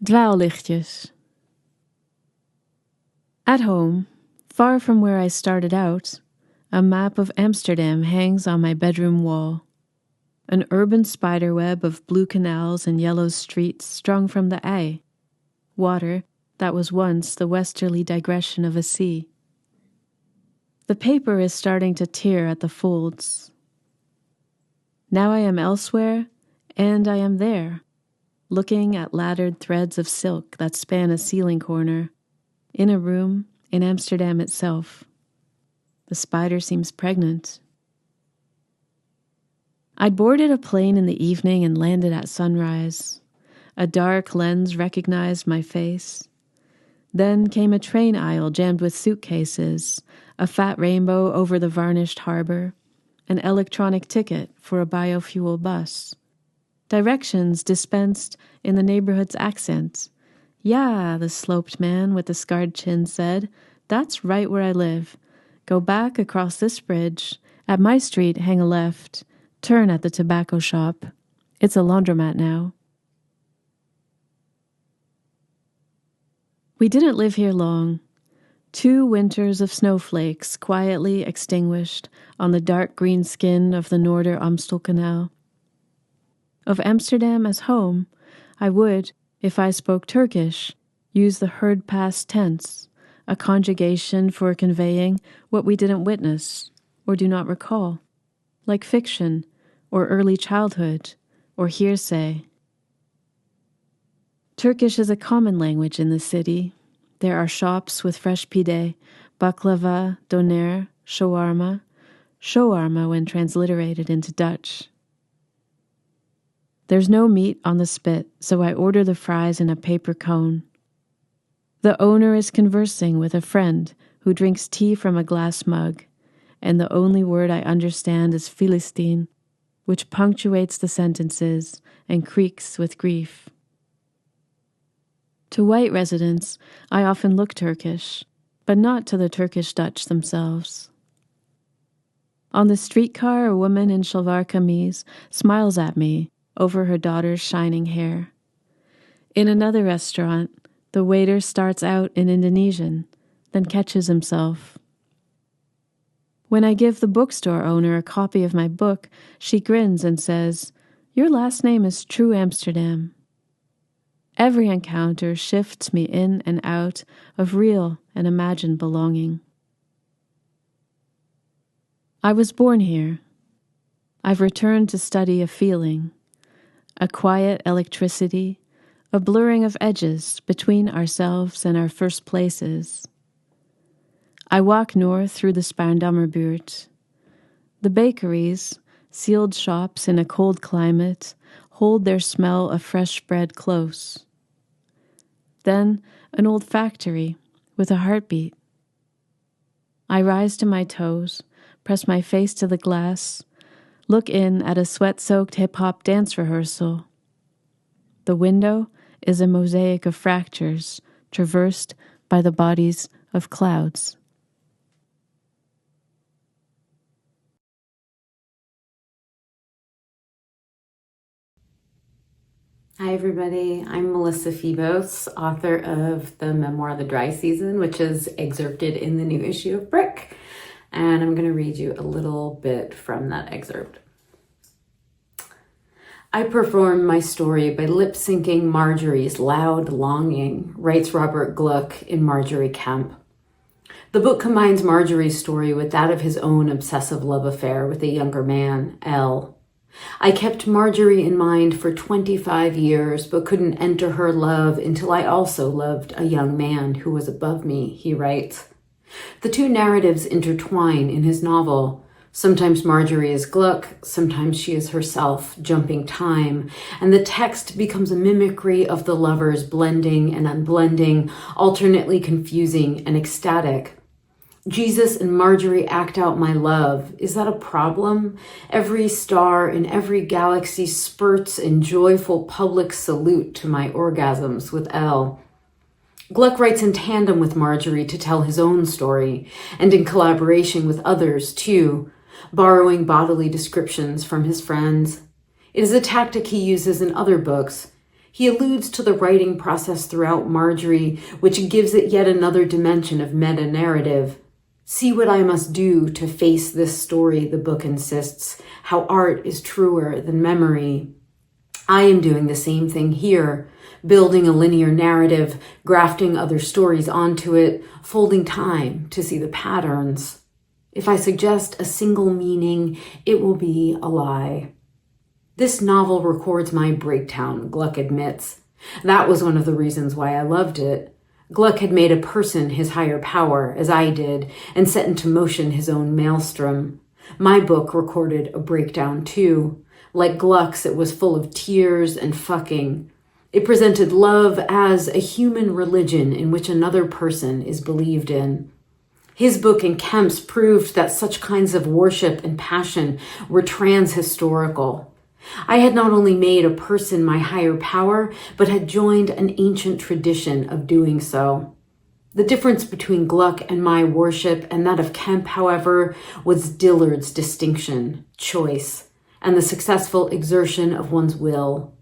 Dwaallichtjes. At home, far from where I started out, a map of Amsterdam hangs on my bedroom wall. An urban spiderweb of blue canals and yellow streets strung from the IJ, water that was once the westerly digression of a sea. The paper is starting to tear at the folds. Now I am elsewhere, and I am there, looking at laddered threads of silk that span a ceiling corner, in a room in Amsterdam itself. The spider seems pregnant. I'd boarded a plane in the evening and landed at sunrise. A dark lens recognized my face. Then came a train aisle jammed with suitcases, a fat rainbow over the varnished harbor, an electronic ticket for a biofuel bus. Directions dispensed in the neighborhood's accent. Yeah, the sloped man with the scarred chin said, that's right where I live. Go back across this bridge. At my street, hang a left. Turn at the tobacco shop. It's a laundromat now. We didn't live here long. 2 winters of snowflakes quietly extinguished on the dark green skin of the Noorder Amstel Canal. Of Amsterdam as home, I would, if I spoke Turkish, use the heard past tense, a conjugation for conveying what we didn't witness or do not recall, like fiction or early childhood or hearsay. Turkish is a common language in the city. There are shops with fresh pide, baklava, doner, shawarma when transliterated into Dutch. There's no meat on the spit, so I order the fries in a paper cone. The owner is conversing with a friend who drinks tea from a glass mug, and the only word I understand is Philistine, which punctuates the sentences and creaks with grief. To white residents, I often look Turkish, but not to the Turkish Dutch themselves. On the streetcar, a woman in shalvar kameez smiles at me over her daughter's shining hair. In another restaurant, the waiter starts out in Indonesian, then catches himself. When I give the bookstore owner a copy of my book, she grins and says, "Your last name is True Amsterdam." Every encounter shifts me in and out of real and imagined belonging. I was born here. I've returned to study a feeling, a quiet electricity, a blurring of edges between ourselves and our first places. I walk north through the Spaarndammerbuurt. The bakeries, sealed shops in a cold climate, hold their smell of fresh bread close. Then an old factory with a heartbeat. I rise to my toes, press my face to the glass, look in at a sweat-soaked hip-hop dance rehearsal. The window is a mosaic of fractures traversed by the bodies of clouds. Hi everybody, I'm Melissa Febos, author of the memoir The Dry Season, which is excerpted in the new issue of Brick, and I'm going to read you a little bit from that excerpt. I perform my story by lip-syncing Marjorie's loud longing, writes Robert Gluck in Marjorie Kemp. The book combines Marjorie's story with that of his own obsessive love affair with a younger man, L. I kept Marjorie in mind for 25 years, but couldn't enter her love until I also loved a young man who was above me, he writes. The 2 narratives intertwine in his novel. Sometimes Marjorie is Gluck, sometimes she is herself, jumping time, and the text becomes a mimicry of the lovers blending and unblending, alternately confusing and ecstatic. Jesus and Marjorie act out my love. Is that a problem? Every star in every galaxy spurts in joyful public salute to my orgasms with L. Gluck writes in tandem with Marjorie to tell his own story, and in collaboration with others too, borrowing bodily descriptions from his friends. It is a tactic he uses in other books. He alludes to the writing process throughout Marjorie, which gives it yet another dimension of meta-narrative. See what I must do to face this story, the book insists, how art is truer than memory. I am doing the same thing here, building a linear narrative, grafting other stories onto it, folding time to see the patterns. If I suggest a single meaning, it will be a lie. This novel records my breakdown, Gluck admits. That was one of the reasons why I loved it. Gluck had made a person his higher power, as I did, and set into motion his own maelstrom. My book recorded a breakdown too. Like Gluck's, it was full of tears and fucking. It presented love as a human religion in which another person is believed in. His book and Kemp's proved that such kinds of worship and passion were trans-historical. I had not only made a person my higher power, but had joined an ancient tradition of doing so. The difference between Gluck and my worship and that of Kemp, however, was Dillard's distinction, choice, and the successful exertion of one's will.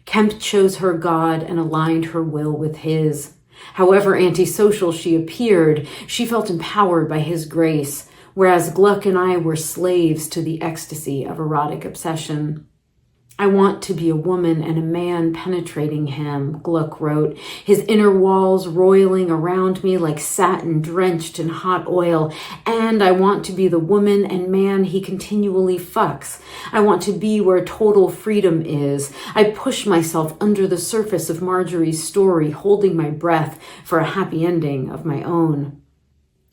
Kemp chose her God and aligned her will with his. However antisocial she appeared, she felt empowered by his grace, whereas Gluck and I were slaves to the ecstasy of erotic obsession. I want to be a woman and a man penetrating him, Gluck wrote, his inner walls roiling around me like satin drenched in hot oil, and I want to be the woman and man he continually fucks. I want to be where total freedom is. I push myself under the surface of Marjorie's story, holding my breath for a happy ending of my own.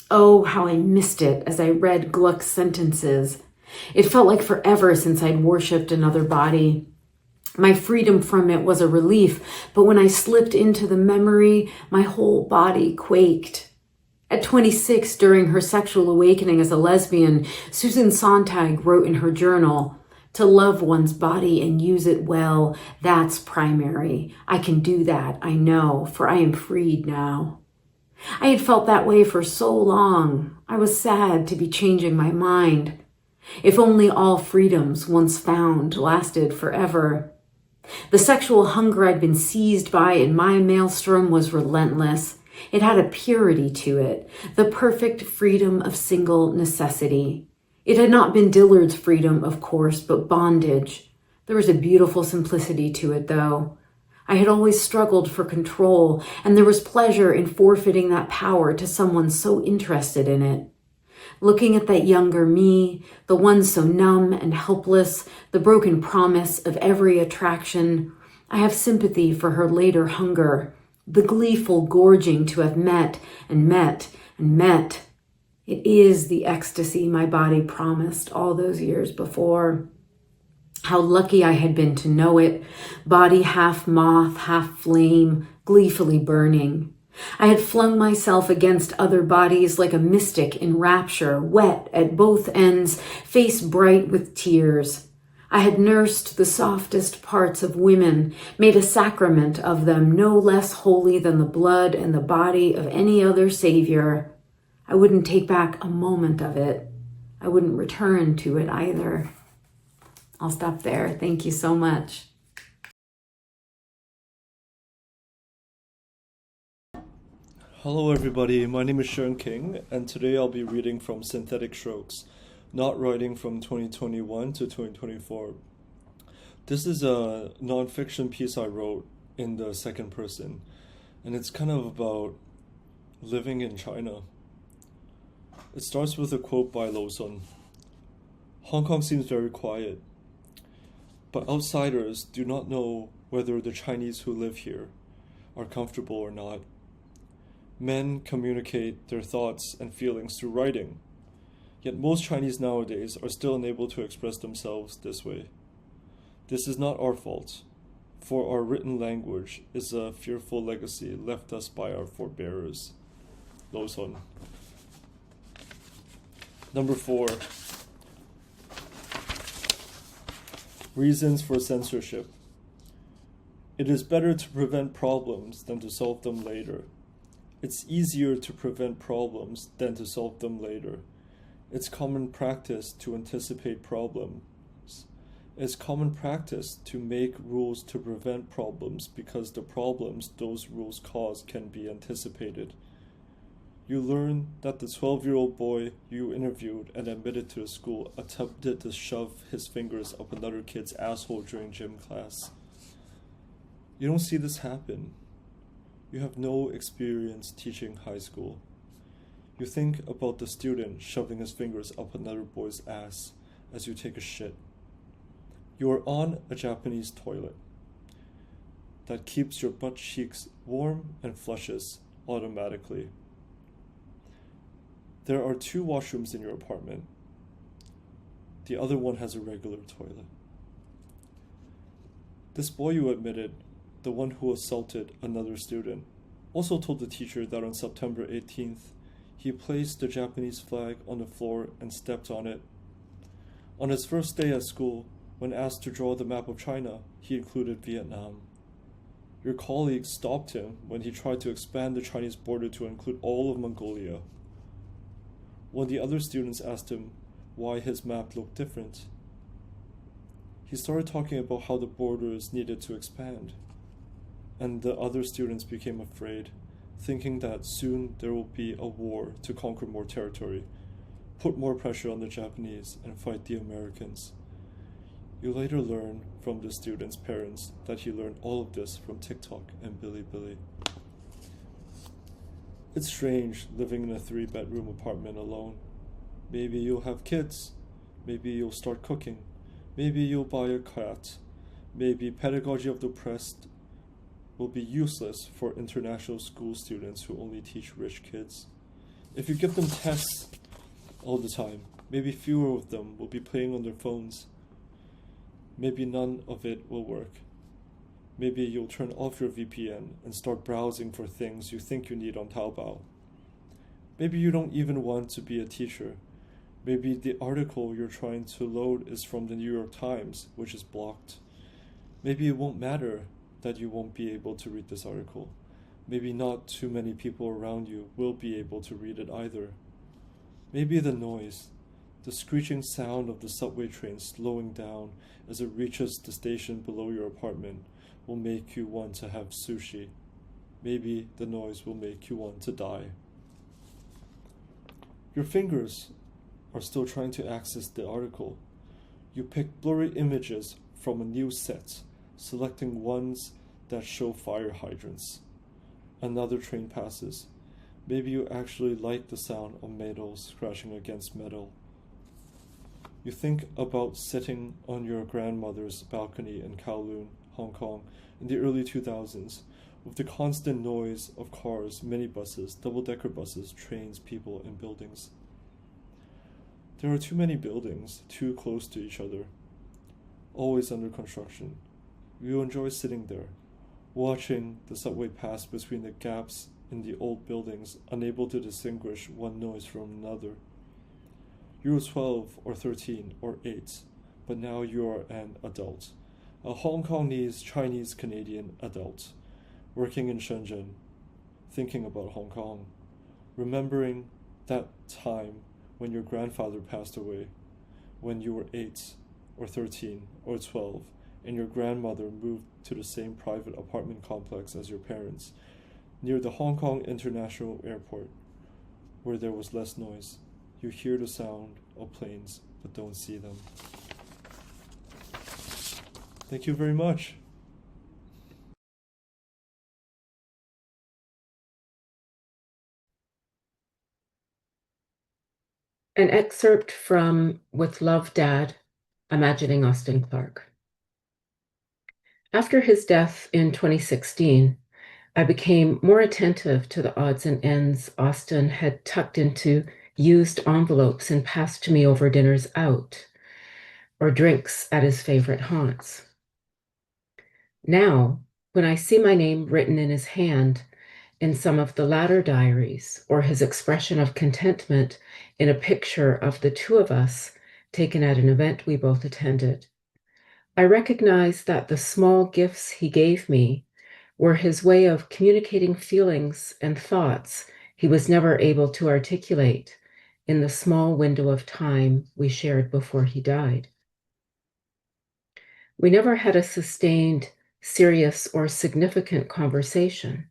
Oh, how I missed it as I read Gluck's sentences. It felt like forever since I'd worshipped another body. My freedom from it was a relief, but when I slipped into the memory, my whole body quaked. At 26, during her sexual awakening as a lesbian, Susan Sontag wrote in her journal, "To love one's body and use it well, that's primary. I can do that, I know, for I am freed now." I had felt that way for so long. I was sad to be changing my mind. If only all freedoms once found lasted forever. The sexual hunger I'd been seized by in my maelstrom was relentless. It had a purity to it, the perfect freedom of single necessity. It had not been Dillard's freedom, of course, but bondage. There was a beautiful simplicity to it, though. I had always struggled for control, and there was pleasure in forfeiting that power to someone so interested in it. Looking at that younger me, the one so numb and helpless, the broken promise of every attraction, I have sympathy for her later hunger, the gleeful gorging to have met and met and met. It is the ecstasy my body promised all those years before. How lucky I had been to know it, body half moth, half flame, gleefully burning. I had flung myself against other bodies like a mystic in rapture, wet at both ends, face bright with tears. I had nursed the softest parts of women, made a sacrament of them no less holy than the blood and the body of any other savior. I wouldn't take back a moment of it. I wouldn't return to it either. I'll stop there. Thank you so much. Hello everybody, my name is Sheung-King, and today I'll be reading from Synthetic Strokes, not writing from 2021 to 2024. This is a non-fiction piece I wrote in the second person, and it's kind of about living in China. It starts with a quote by Lawson. Hong Kong seems very quiet, but outsiders do not know whether the Chinese who live here are comfortable or not. Men communicate their thoughts and feelings through writing, yet most Chinese nowadays are still unable to express themselves this way. This is not our fault, for our written language is a fearful legacy left us by our forebears. Lawson. Number 4. Reasons for censorship. It is better to prevent problems than to solve them later. It's easier to prevent problems than to solve them later. It's common practice to anticipate problems It's common practice to make rules to prevent problems because the problems those rules cause can be anticipated. You learn that the 12-year-old boy you interviewed and admitted to the school attempted to shove his fingers up another kid's asshole during gym class. You don't see this happen. You have no experience teaching high school. You think about the student shoving his fingers up another boy's ass as you take a shit. You are on a Japanese toilet that keeps your butt cheeks warm and flushes automatically. There are 2 washrooms in your apartment. The other one has a regular toilet. This boy you admitted, the one who assaulted another student, also told the teacher that on September 18th, he placed the Japanese flag on the floor and stepped on it. On his first day at school, when asked to draw the map of China, he included Vietnam. Your colleague stopped him when he tried to expand the Chinese border to include all of Mongolia. When the other students asked him why his map looked different, he started talking about how the borders needed to expand. And the other students became afraid, thinking that soon there will be a war to conquer more territory, put more pressure on the Japanese, and fight the Americans. You later learn from the student's parents that he learned all of this from TikTok and Bilibili. It's strange living in a 3-bedroom apartment alone. Maybe you'll have kids. Maybe you'll start cooking. Maybe you'll buy a cat. Maybe pedagogy of the oppressed will be useless for international school students who only teach rich kids. If you give them tests all the time, maybe fewer of them will be playing on their phones. Maybe none of it will work. Maybe you'll turn off your VPN and start browsing for things you think you need on Taobao. Maybe you don't even want to be a teacher. Maybe the article you're trying to load is from the New York Times, which is blocked. Maybe it won't matter that you won't be able to read this article. Maybe not too many people around you will be able to read it either. Maybe the noise, the screeching sound of the subway train slowing down as it reaches the station below your apartment, will make you want to have sushi. Maybe the noise will make you want to die. Your fingers are still trying to access the article. You pick blurry images from a new set, selecting ones that show fire hydrants. Another train passes. Maybe you actually like the sound of metal scratching against metal. You think about sitting on your grandmother's balcony in Kowloon, Hong Kong, in the early 2000s, with the constant noise of cars, minibuses, double-decker buses, trains, people, and buildings. There are too many buildings, too close to each other, always under construction. You enjoy sitting there, watching the subway pass between the gaps in the old buildings, unable to distinguish one noise from another. You were 12 or 13 or 8, but now you are an adult, a Hong Kongese Chinese-Canadian adult, working in Shenzhen, thinking about Hong Kong, remembering that time when your grandfather passed away, when you were 8 or 13 or 12, and your grandmother moved to the same private apartment complex as your parents, near the Hong Kong International Airport, where there was less noise. You hear the sound of planes, but don't see them. Thank you very much. An excerpt from With Love, Dad, Imagining Austin Clarke. After his death in 2016, I became more attentive to the odds and ends Austin had tucked into used envelopes and passed to me over dinners out or drinks at his favorite haunts. Now, when I see my name written in his hand in some of the latter diaries, or his expression of contentment in a picture of the two of us taken at an event we both attended, I recognize that the small gifts he gave me were his way of communicating feelings and thoughts he was never able to articulate in the small window of time we shared before he died. We never had a sustained, serious, or significant conversation.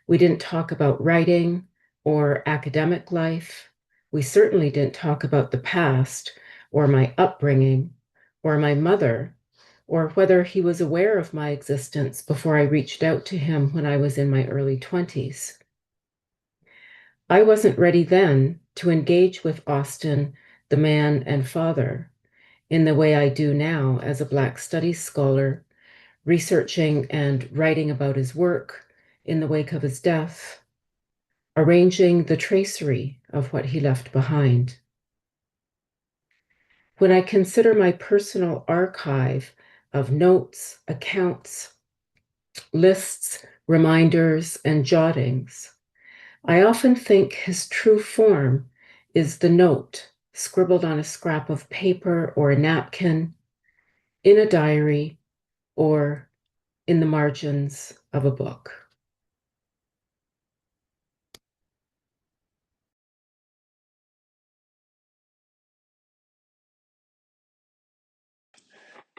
We didn't talk about writing or academic life. We certainly didn't talk about the past or my upbringing or my mother or whether he was aware of my existence before I reached out to him when I was in my early 20s. I wasn't ready then to engage with Austin, the man and father, in the way I do now as a Black Studies scholar, researching and writing about his work in the wake of his death, arranging the tracery of what he left behind. When I consider my personal archive of notes, accounts, lists, reminders, and jottings, I often think his true form is the note scribbled on a scrap of paper or a napkin, in a diary, or in the margins of a book.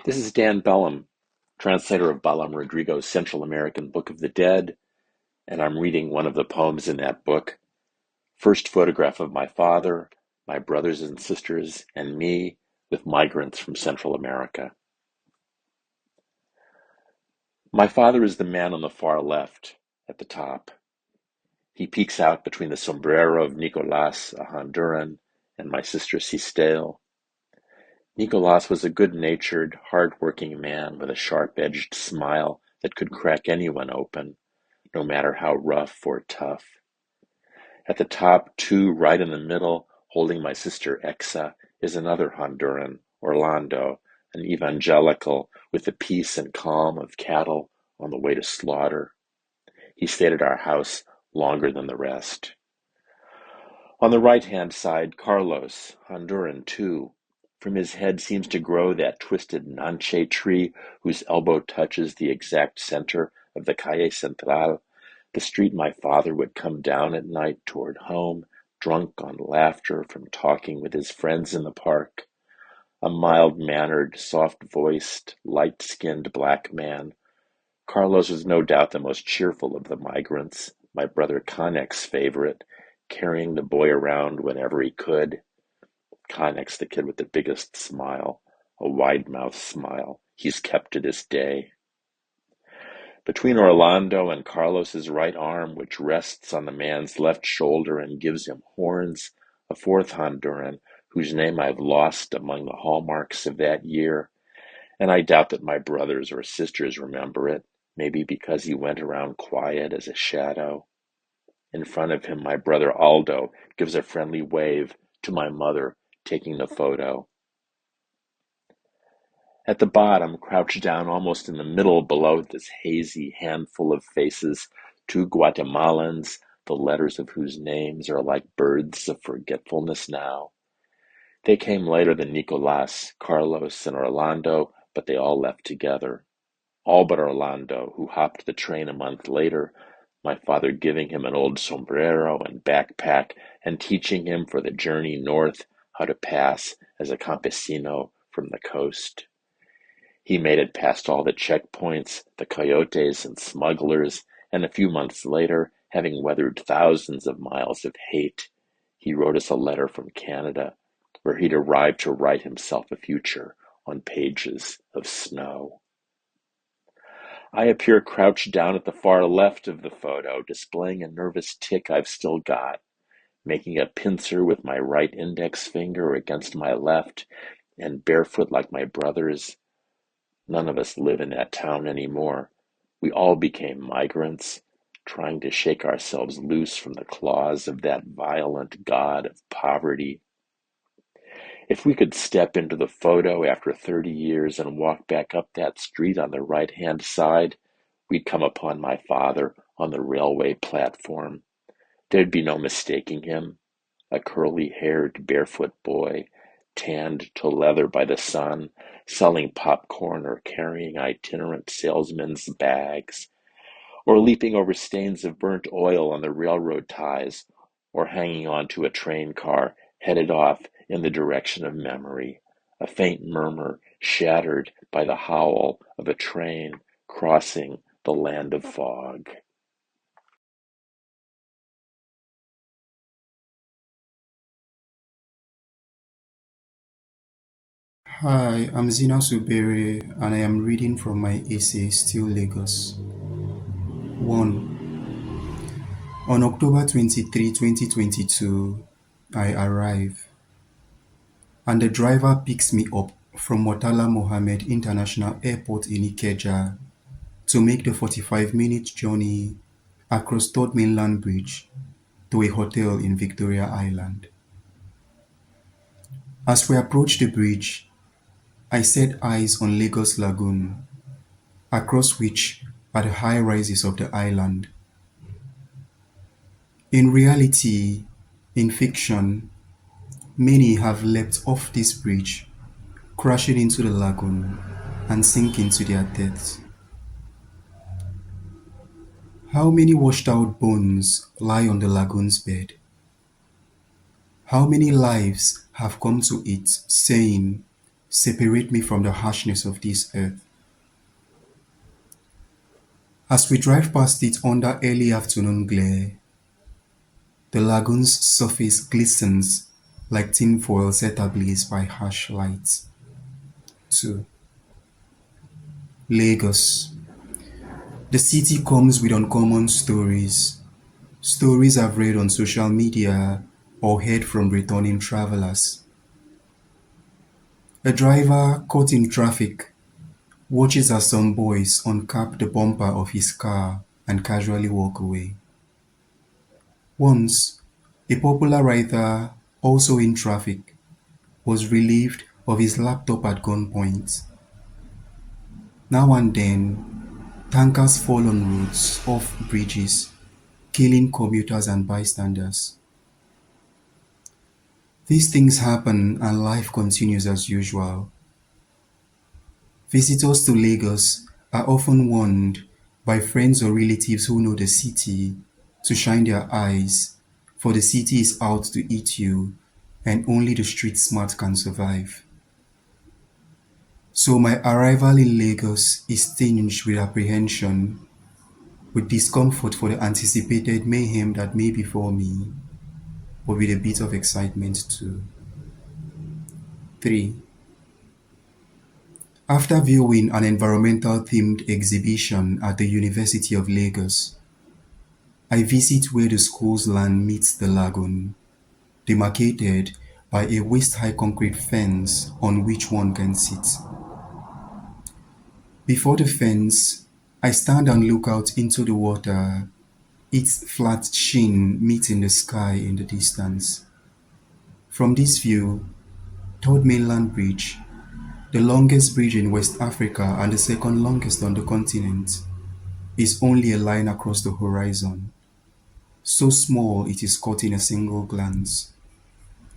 This is Dan Bellm, translator of Bellm Rodrigo's Central American Book of the Dead, and I'm reading one of the poems in that book, First Photograph of My Father, My Brothers and Sisters, and Me with Migrants from Central America. My father is the man on the far left, at the top. He peeks out between the sombrero of Nicolas, a Honduran, and my sister Sistel. Nicolas was a good-natured, hard-working man with a sharp-edged smile that could crack anyone open, no matter how rough or tough. At the top, two right in the middle, holding my sister Exa, is another Honduran, Orlando, an evangelical with the peace and calm of cattle on the way to slaughter. He stayed at our house longer than the rest. On the right-hand side, Carlos, Honduran too. From his head seems to grow that twisted nanche tree whose elbow touches the exact center of the Calle Central, the street my father would come down at night toward home, drunk on laughter from talking with his friends in the park. A mild-mannered, soft-voiced, light-skinned black man. Carlos was no doubt the most cheerful of the migrants, my brother Conex's favorite, carrying the boy around whenever he could. Connex, the kid with the biggest smile, a wide-mouthed smile he's kept to this day. Between Orlando and Carlos's right arm, which rests on the man's left shoulder and gives him horns, a fourth Honduran, whose name I've lost among the hallmarks of that year, and I doubt that my brothers or sisters remember it, maybe because he went around quiet as a shadow. In front of him, my brother Aldo gives a friendly wave to my mother, taking the photo. At the bottom, crouched down almost in the middle below this hazy handful of faces, two Guatemalans, the letters of whose names are like birds of forgetfulness now. They came later than Nicolas, Carlos, and Orlando, but they all left together. All but Orlando, who hopped the train a month later, my father giving him an old sombrero and backpack and teaching him for the journey north how to pass as a campesino from the coast. He made it past all the checkpoints, the coyotes and smugglers, and a few months later, having weathered thousands of miles of hate, he wrote us a letter from Canada, where he'd arrived to write himself a future on pages of snow. I appear crouched down at the far left of the photo, displaying a nervous tic I've still got, making a pincer with my right index finger against my left, and barefoot like my brothers. None of us live in that town anymore. We all became migrants, trying to shake ourselves loose from the claws of that violent god of poverty. If we could step into the photo after 30 years and walk back up that street on the right-hand side, we'd come upon my father on the railway platform. There'd be no mistaking him. A curly-haired, barefoot boy, tanned to leather by the sun, selling popcorn or carrying itinerant salesmen's bags, or leaping over stains of burnt oil on the railroad ties, or hanging on to a train car headed off in the direction of memory, a faint murmur shattered by the howl of a train crossing the land of fog. Hi, I'm Zenas Ubere and I am reading from my essay Still Lagos. 1. On October 23, 2022, I arrive and the driver picks me up from Murtala Mohammed International Airport in Ikeja to make the 45-minute journey across Third Mainland Bridge to a hotel in Victoria Island. As we approach the bridge, I set eyes on Lagos Lagoon, across which are the high rises of the island. In reality, in fiction, many have leapt off this bridge, crashing into the lagoon and sinking to their deaths. How many washed out bones lie on the lagoon's bed? How many lives have come to it saying, "Separate me from the harshness of this earth"? As we drive past it under early afternoon glare, the lagoon's surface glistens like tinfoil set ablaze by harsh lights. 2. Lagos. The city comes with uncommon stories. Stories I've read on social media or heard from returning travelers. A driver caught in traffic watches as some boys uncap the bumper of his car and casually walk away. Once, a popular writer, also in traffic, was relieved of his laptop at gunpoint. Now and then, tankers fall on roads, off bridges, killing commuters and bystanders. These things happen and life continues as usual. Visitors to Lagos are often warned by friends or relatives who know the city to shine their eyes, for the city is out to eat you and only the street smart can survive. So my arrival in Lagos is tinged with apprehension, with discomfort for the anticipated mayhem that may befall me, but with a bit of excitement too. 3. After viewing an environmental-themed exhibition at the University of Lagos, I visit where the school's land meets the lagoon, demarcated by a waist-high concrete fence on which one can sit. Before the fence, I stand and look out into the water, its flat sheen meeting the sky in the distance. From this view, Third Mainland Bridge, the longest bridge in West Africa and the second longest on the continent, is only a line across the horizon, so small it is caught in a single glance.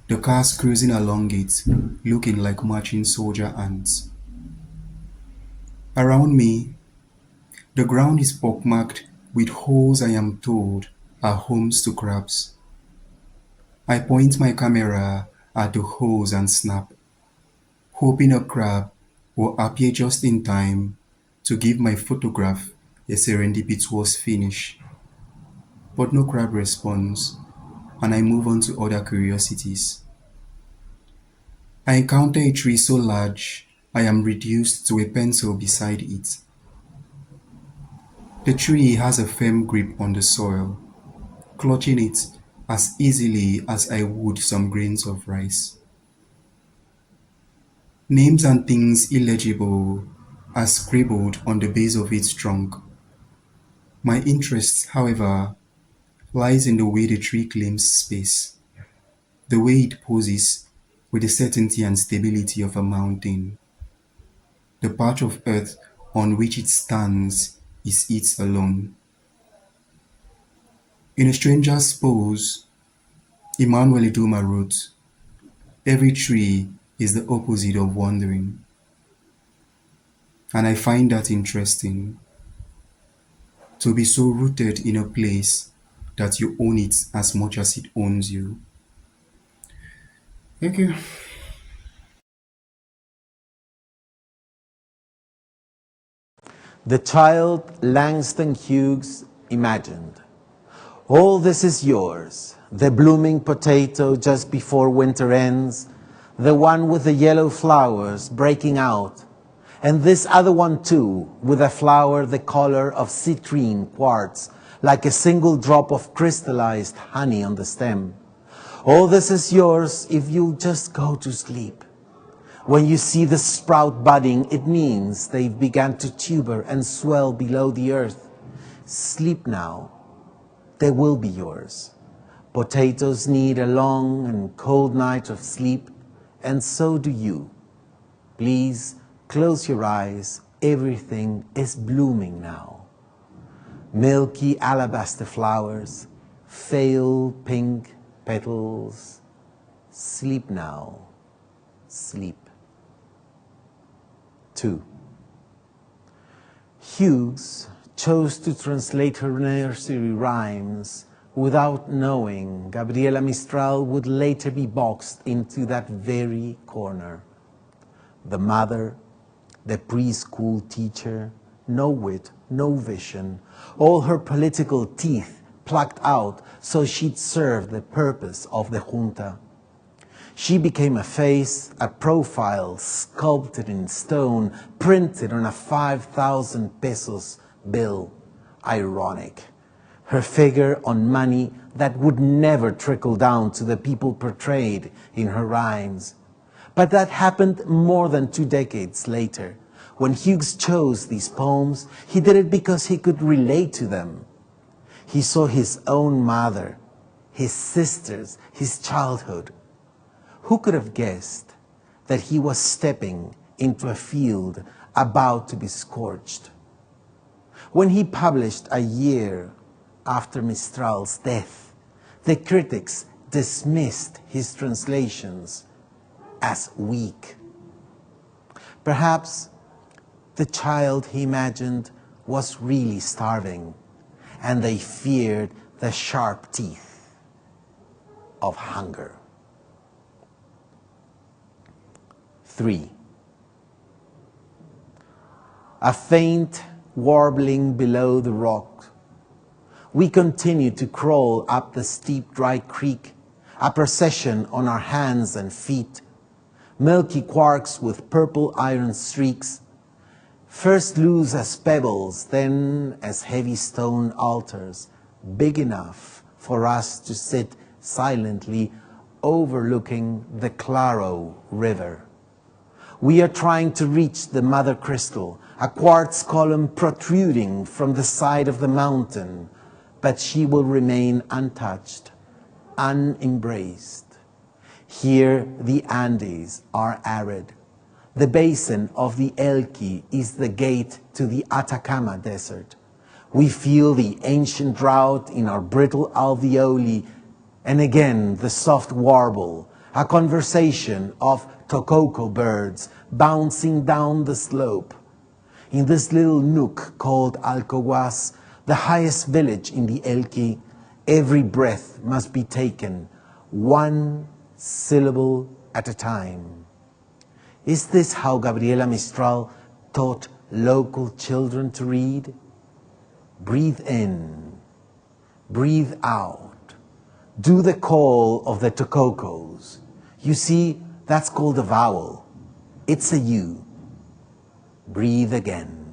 The cars cruising along it, looking like marching soldier ants. Around me, the ground is pockmarked with holes I am told are homes to crabs. I point my camera at the holes and snap, hoping a crab will appear just in time to give my photograph a serendipitous finish. But no crab responds, and I move on to other curiosities. I encounter a tree so large I am reduced to a pencil beside it. The tree has a firm grip on the soil, clutching it as easily as I would some grains of rice. Names and things illegible are scribbled on the base of its trunk. My interest, however, lies in the way the tree claims space, the way it poses with the certainty and stability of a mountain. The patch of earth on which it stands is its alone. In a stranger's pose, Emmanuel Idoma wrote, "Every tree is the opposite of wandering." And I find that interesting, to be so rooted in a place that you own it as much as it owns you. Thank you. The child Langston Hughes imagined. All this is yours, the blooming potato just before winter ends, the one with the yellow flowers breaking out, and this other one too, with a flower the color of citrine quartz, like a single drop of crystallized honey on the stem. All this is yours if you'll just go to sleep. When you see the sprout budding, it means they've begun to tuber and swell below the earth. Sleep now. They will be yours. Potatoes need a long and cold night of sleep, and so do you. Please close your eyes. Everything is blooming now. Milky alabaster flowers, pale pink petals. Sleep now. Sleep. 2. Hughes chose to translate her nursery rhymes without knowing Gabriela Mistral would later be boxed into that very corner. The mother, the preschool teacher, no wit, no vision, all her political teeth plucked out so she'd serve the purpose of the junta. She became a face, a profile sculpted in stone, printed on a 5,000 pesos bill. Ironic. Her figure on money that would never trickle down to the people portrayed in her rhymes. But that happened more than 2 decades later. When Hughes chose these poems, he did it because he could relate to them. He saw his own mother, his sisters, his childhood. Who could have guessed that he was stepping into a field about to be scorched? When he published a year after Mistral's death, the critics dismissed his translations as weak. Perhaps the child he imagined was really starving, and they feared the sharp teeth of hunger. 3. A faint warbling below the rock. We continue to crawl up the steep dry creek, a procession on our hands and feet, milky quarks with purple iron streaks, first loose as pebbles, then as heavy stone altars, big enough for us to sit silently overlooking the Claro River. We are trying to reach the mother crystal, a quartz column protruding from the side of the mountain, but she will remain untouched, unembraced. Here the Andes are arid. The basin of the Elqui is the gate to the Atacama Desert. We feel the ancient drought in our brittle alveoli, and again the soft warble, a conversation of tococo birds bouncing down the slope. In this little nook called Alcoguas, the highest village in the Elqui, every breath must be taken, one syllable at a time. Is this how Gabriela Mistral taught local children to read? Breathe in, breathe out, do the call of the tococos. You see, that's called a vowel. It's a U. Breathe again.